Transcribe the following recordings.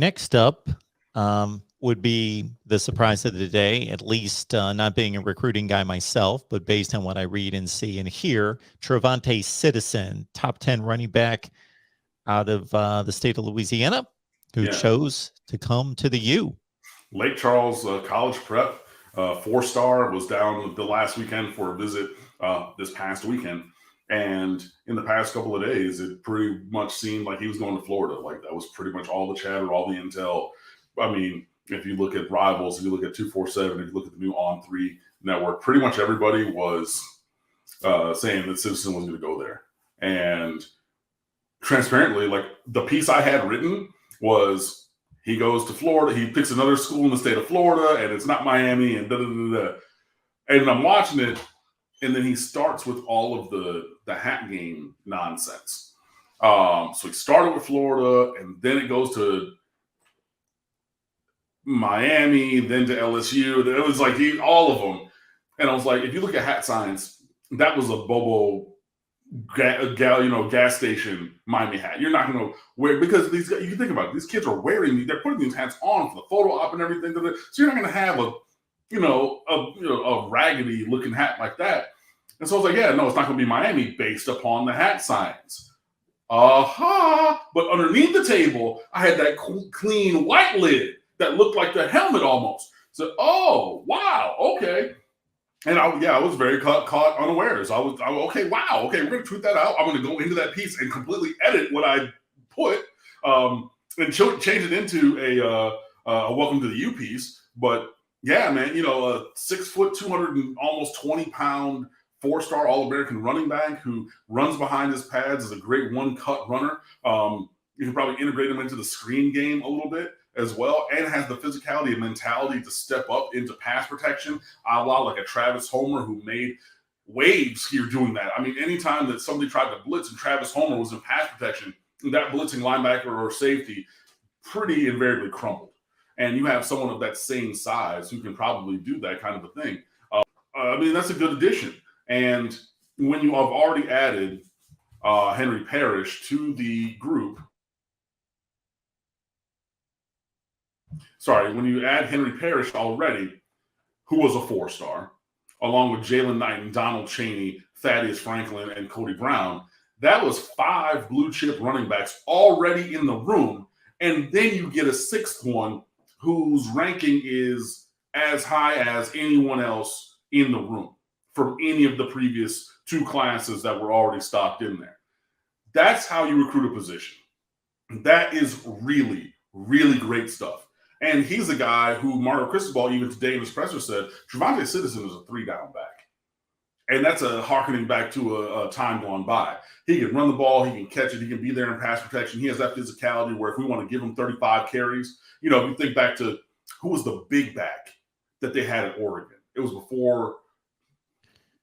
Next up would be the surprise of the day, at least not being a recruiting guy myself, but based on what I read and see and hear, TreVonte Citizen, top 10 running back out of the state of Louisiana, who chose to come to the U. Lake Charles College Prep, 4-star, was down the last weekend for a visit this past weekend. And in the past couple of days, it pretty much seemed like he was going to Florida. Like, that was pretty much all the chatter, all the intel. I mean, if you look at Rivals, if you look at 247, if you look at the new On3 network, pretty much everybody was saying that Citizen was going to go there. And transparently, like, the piece I had written was he goes to Florida, he picks another school in the state of Florida, and it's not Miami, and da-da-da-da. And I'm watching it, and then he starts with all of the hat game nonsense. So he started with Florida, and then it goes to Miami, then to LSU. It was like all of them. And I was like, if you look at hat signs, that was a Bobo gas station Miami hat. You're not going to wear, because you can think about it, these kids are wearing, they're putting these hats on for the photo op and everything. So you're not going to have a raggedy looking hat like that. And so I was like, yeah, no, it's not going to be Miami based upon the hat signs. But underneath the table, I had that clean white lid that looked like the helmet almost. So, oh, wow, okay. And I was very caught unawares. I was okay, wow, okay, we're going to tweet that out. I'm going to go into that piece and completely edit what I put and change it into a welcome to the U piece. But yeah, man, a 6 foot, 200 and almost 20 pound 4-star All-American running back who runs behind his pads, is a great one-cut runner. You can probably integrate him into the screen game a little bit as well, and has the physicality and mentality to step up into pass protection, a la like a Travis Homer, who made waves here doing that. I mean, anytime that somebody tried to blitz and Travis Homer was in pass protection, that blitzing linebacker or safety pretty invariably crumbled. And you have someone of that same size who can probably do that kind of a thing. I mean, that's a good addition. And when you have already added Henry Parrish to the group, when you add Henry Parrish already, who was a 4-star, along with Jalen Knight and Donald Chaney, Thaddeus Franklin, and Cody Brown, that was 5 blue chip running backs already in the room. And then you get a 6th one whose ranking is as high as anyone else in the room from any of the previous 2 classes that were already stocked in there. That's how you recruit a position. That is really, really great stuff. And he's a guy who Mario Cristobal, even today in his presser, said TreVonte Citizen is a 3-down back. And that's a harkening back to a time gone by. He can run the ball, he can catch it, he can be there in pass protection. He has that physicality where if we want to give him 35 carries, if you think back to who was the big back that they had at Oregon. It was before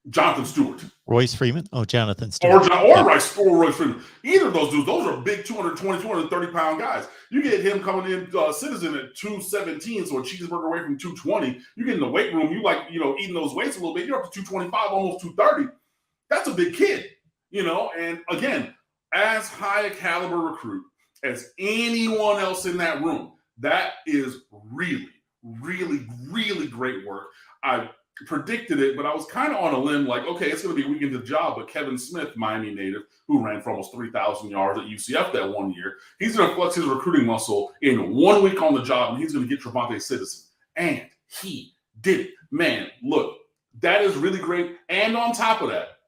Jonathan Stewart. Royce Freeman? Oh, Jonathan Stewart. Royce Freeman. Either of those dudes, those are big 220, 230-pound guys. You get him coming in, Citizen at 217, so a cheeseburger away from 220. You get in the weight room, you eating those weights a little bit, you're up to 225, almost 230. That's a big kid, And again, as high a caliber recruit as anyone else in that room, that is really, really, really great work. I predicted it, but I was kind of on a limb, like, okay, it's going to be a week into the job, but Kevin Smith, Miami native, who ran for almost 3,000 yards at UCF that one year, he's going to flex his recruiting muscle in 1 week on the job, and he's going to get TreVonte Citizen. And he did it. Man, look, that is really great. And on top of that,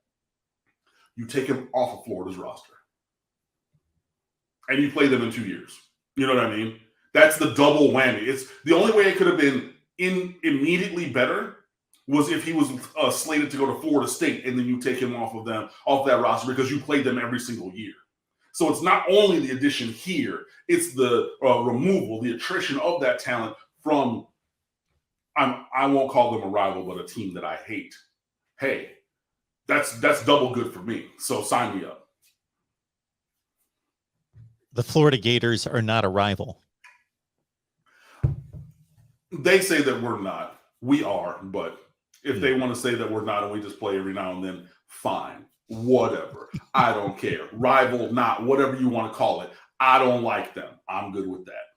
you take him off of Florida's roster. And you play them in 2 years. You know what I mean? That's the double whammy. It's the only way it could have been immediately better was if he was slated to go to Florida State, and then you take him off that roster because you played them every single year. So it's not only the addition here, it's the removal, the attrition of that talent from, I won't call them a rival, but a team that I hate. Hey, that's double good for me. So sign me up. The Florida Gators are not a rival. They say that we're not. We are, but if they want to say that we're not and we just play every now and then, fine. Whatever. I don't care. Rival, not, whatever you want to call it. I don't like them. I'm good with that.